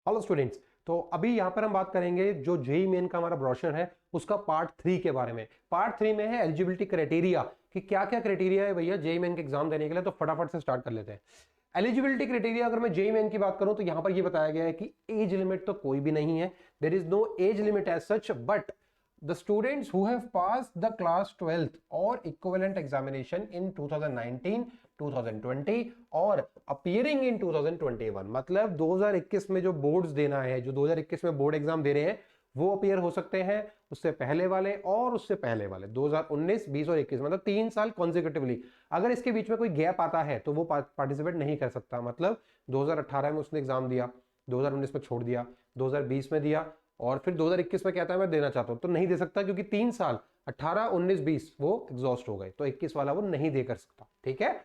Hello students. तो अभी यहाँ पर हम बात करेंगे जो जेई मेन का हमारा ब्रोशर है उसका पार्ट 3 के बारे में। पार्ट 3 में है एलिजिबिलिटी क्राइटेरिया कि क्या क्या क्राइटेरिया है भैया जेई मेन के एग्जाम देने के लिए। तो फटाफट से स्टार्ट कर लेते हैं। एलिजिबिलिटी क्राइटेरिया अगर मैं जेई मेन की बात करूं तो यहां पर ये बताया गया है कि एज लिमिट तो कोई भी नहीं है, there is no age limit as such, but the students who have passed the class 12th or equivalent examination in 2019, 2020 और appearing in 2021, मतलब 2021 में जो बोर्ड्स देना है, जो 2021 में बोर्ड एग्जाम दे रहे हैं वो अपीयर हो सकते हैं, उससे पहले वाले और उससे पहले वाले 2019, 20 और 21, मतलब 3 साल कॉन्जिक्यूटिवली। अगर इसके बीच में कोई गैप आता है तो वो पार्टिसिपेट नहीं कर सकता। मतलब 2018 में उसने एग्जाम दिया, 2019 में छोड़ दिया, 2020 में दिया और फिर 2021 में कहता है मैं देना चाहता हूं, तो नहीं दे सकता क्योंकि 3 साल 18, 19, 20 वो एग्जॉस्ट हो गए, तो 21 वाला वो नहीं दे कर सकता। ठीक है।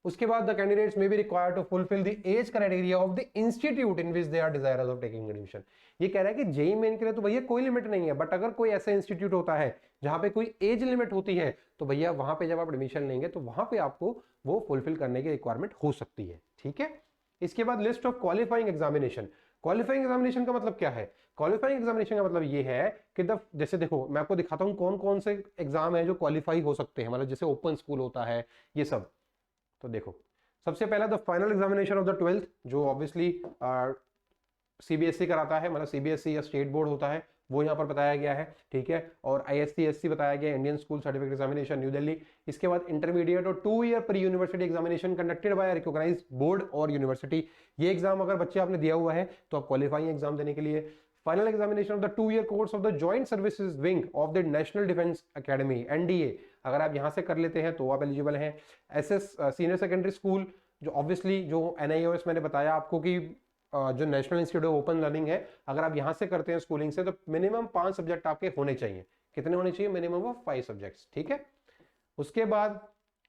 उसके बाद the candidates may be required to fulfil the age criteria of the institute in which they are desirous of taking admission. ये कह रहा है कि जेई मेन के लिए तो भैया कोई लिमिट नहीं है, बट अगर कोई ऐसा इंस्टीट्यूट होता है जहां पे कोई एज लिमिट होती है तो भैया वहां पे जब आप एडमिशन लेंगे तो वहां पे आपको वो फुलफिल करने की रिक्वायरमेंट हो सकती है। ठीक है। इसके बाद list of qualifying examination. Qualifying examination का मतलब क्या है? क्वालिफाइंग एग्जामिनेशन का मतलब ये है कि जैसे देखो मैं आपको दिखाता हूं कौन कौन से एग्जाम है जो क्वालिफाई हो सकते हैं, मतलब जैसे ओपन स्कूल होता है ये सब। तो देखो सबसे पहला the final examination of the 12th, जो ऑब्वियसली सीबीएसई कराता है, मतलब सीबीएसई या स्टेट बोर्ड होता है, वो यहाँ पर बताया गया है। ठीक है। और आईएससी बताया गया, Indian school certificate examination New Delhi. इसके बाद इंटरमीडिएट और 2 year pre university examination conducted by recognised board और यूनिवर्सिटी। ये एग्जाम अगर बच्चे आपने दिया हुआ है तो आप क्वालिफाइंग एग्जाम देने के लिए। Final examination of the 2 year course of the joint services wing of the national defence academy NDA, अगर आप यहां से कर लेते हैं तो आप एलिजिबल हैं। एसएस सीनियर सेकेंडरी स्कूल, जो ऑब्वियसली जो एनआईओएस मैंने बताया आपको कि जो national institute of open learning है, अगर आप यहां से करते हैं स्कूलिंग से तो मिनिमम 5 सब्जेक्ट आपके होने चाहिए। कितने होने चाहिए? Minimum of 5 subjects. ठीक है। उसके बाद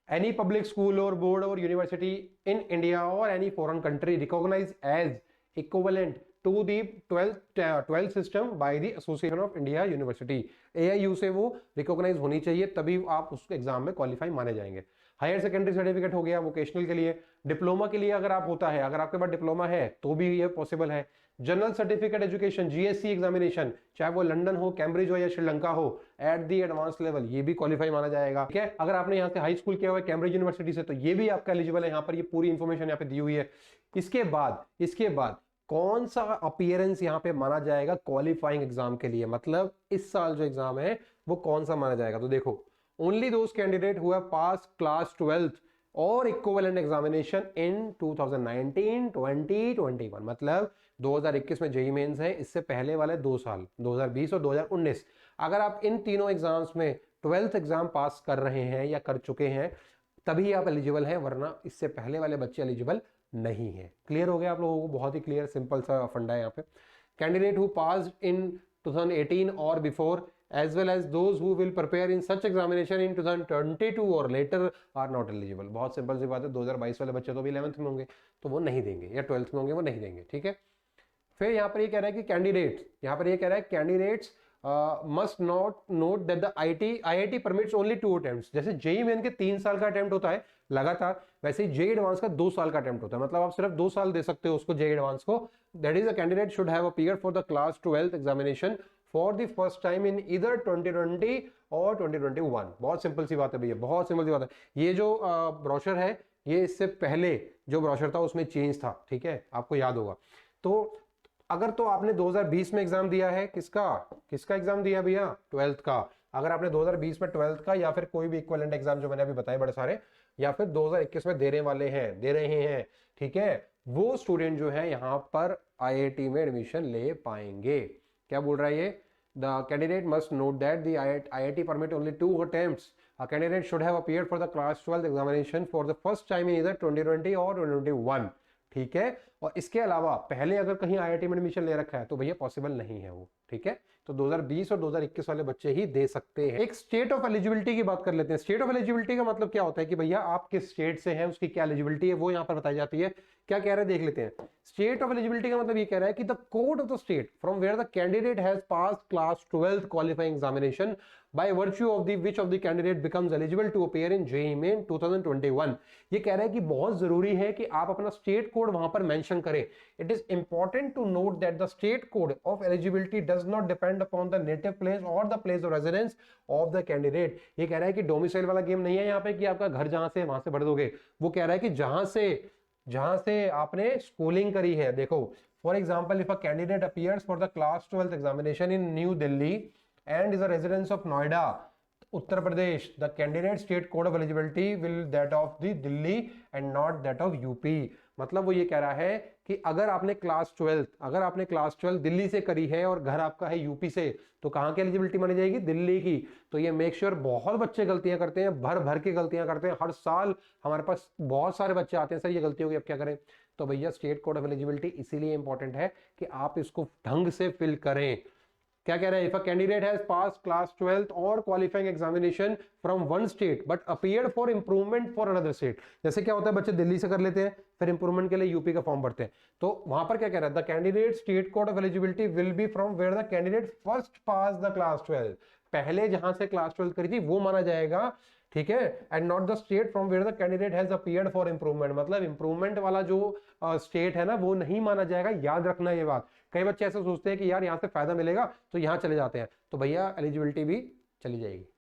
एनी पब्लिक स्कूल और बोर्ड और यूनिवर्सिटी इन इंडिया और any foreign country recognise as equivalent to the 12th system by the association of India university, AIU से वो रिकॉग्नाइज होनी चाहिए, तभी आप उस एग्जाम में क्वालिफाई माने जाएंगे। हायर सेकेंडरी सर्टिफिकेट हो गया वोकेशनल के लिए। डिप्लोमा के लिए अगर आप होता है, अगर आपके पास डिप्लोमा है तो भी ये पॉसिबल है। General certificate education GSC examination, चाहे वो लंदन हो, कैम्ब्रिज हो या श्रीलंका हो, एट दी एडवांस लेवल, ये भी क्वालिफाई माना जाएगा। ठीक है। अगर आपने यहाँ से हाई स्कूल किया हुआ है कैम्ब्रिज यूनिवर्सिटी से तो ये भी आपका एलिजिबल है। यहाँ पर ये पूरी इंफॉर्मेशन यहाँ पे दी हुई है। इसके बाद कौन सा अपीयरेंस यहां पे माना जाएगा क्वालिफाइंग एग्जाम के लिए, मतलब इस साल जो एग्जाम है वो कौन सा माना जाएगा। तो देखो only those candidate who have pass class 12th और इक्विवेलेंट एग्जामिनेशन इन 2019, 20, 21, मतलब 2021 में जेई मेंस है, इससे पहले वाले 2 साल 2020 और 2019, अगर आप इन तीनों एग्जाम्स में 12th एग्जाम पास कर रहे हैं या कर चुके हैं तभी आप एलिजिबल हैं, वरना इससे पहले वाले बच्चे एलिजिबल नहीं है। क्लियर हो गया आप लोगों को? बहुत ही क्लियर सिंपल सा फंडा है यहाँ पे। कैंडिडेट हु पास्ड इन 2018 और before as well as those who will prepare in such examination in 2022 और लेटर आर नॉट एलिजिबल। बहुत सिंपल सी बात है, 2022 वाले बच्चे तो भी 11th में होंगे तो वो नहीं देंगे, या 12th में होंगे वो नहीं देंगे। ठीक है। फिर यहाँ पर ये कह रहा है कि candidates must not note that the IIT permits only 2 attempts. जैसे जेई मेन के 3 साल का अटेम्प्ट होता है लगातार, वैसे ही जेई एडवांस का 2 साल का अटेम्प्ट होता है, मतलब आप सिर्फ 2 साल दे सकते हो उसको जेई एडवांस को। That is a candidate should have appeared for the class 12th examination for the first time in either 2020 और 2021। बहुत सिंपल सी बात है भैया, बहुत सिंपल सी बात है। ये जो ब्रोशर है ये इससे पहले जो ब्रोशर था उसमें चेंज था। ठीक है, आपको याद होगा। तो अगर तो आपने 2020 में एग्जाम दिया है, किसका एग्जाम दिया भैया? 12th का। अगर आपने 2020 में 12th का या फिर कोई भी इक्विवेलेंट एग्जाम जो मैंने अभी बताए बड़े सारे, या फिर 2021 में दे रहे हैं, ठीक है, वो स्टूडेंट जो है यहां पर आईआईटी में एडमिशन ले पाएंगे। क्या बोल रहा है ये? The candidate must note that the IIT permit only 2 attempts. A candidate should have appeared for the class 12th examination for the first time in either 2020 और 2021। ठीक है। और इसके अलावा पहले अगर कहीं आईआईटी में एडमिशन ले रखा है तो भैया पॉसिबल नहीं है वो। ठीक है, तो 2020 और 2021 वाले बच्चे ही दे सकते हैं। एक स्टेट ऑफ एलिजिबिलिटी की बात कर लेते हैं। स्टेट ऑफ एलिजिबिलिटी का मतलब क्या होता है कि भैया आप किस स्टेट से हैं, उसकी क्या एलिजिबिलिटी है वो यहाँ पर बताई जाती है। क्या कह रहे हैं देख लेते हैं। स्टेट ऑफ एलिजिबिलिटी का मतलब ये कह रहा है कि the code of the state from where the candidate has passed class 12th qualifying examination by virtue of the which of the candidate becomes eligible to appear in JEE Main 2021। ये कह रहा है कि बहुत जरूरी है कि आप अपना स्टेट कोड वहां पर मेंशन करें। It is important to note that the state code of eligibility does not depend upon the native place और the place of residence of the candidate. ये कह रहा है कि डोमिसाइल वाला गेम नहीं है यहाँ पे कि आपका घर जहां से वहां से भर दोगे। वो कह रहा है कि जहां से आपने स्कूलिंग करी है। देखो for example if a candidate appears for the class 12th examination in new Delhi and is a resident of Noida, Uttar Pradesh, the candidate state code of eligibility will that of the Delhi and not that of UP। मतलब वो ये कह रहा है कि अगर आपने class 12 Delhi से करी है और घर आपका है यूपी से, तो कहाँ की एलिजिबिलिटी मानी जाएगी? दिल्ली की। तो ये मेक श्योर बहुत बच्चे गलतियां करते हैं, भर भर के गलतियां करते हैं। हर साल हमारे पास बहुत सारे बच्चे आते हैं, सर ये गलती होगी अब क्या करें। तो भैया स्टेट कोड ऑफ एलिजिबिलिटी इसीलिए इंपॉर्टेंट है कि आप इसको ढंग से फिल करें। क्या कह रहा है? If a candidate has pass class 12th और qualifying examination from one state but appeared for improvement for another state. जैसे क्या होता है बच्चे दिल्ली से कर लेते हैं, फिर इंप्रूवमेंट के लिए यूपी का फॉर्म भरते हैं। तो वहां पर क्या कह रहा है? The candidate state code of eligibility will be from where the candidate first pass the class 12। पहले जहां से क्लास 12 करी थी वो माना जाएगा, ठीक है। And not the state from where the candidate has appeared for improvement. मतलब इंप्रूवमेंट वाला जो स्टेट है ना वो नहीं माना जाएगा। याद रखना ये बात। कई बच्चे ऐसे सोचते हैं कि यार यहाँ से फायदा मिलेगा तो यहाँ चले जाते हैं, तो भैया एलिजिबिलिटी भी चली जाएगी।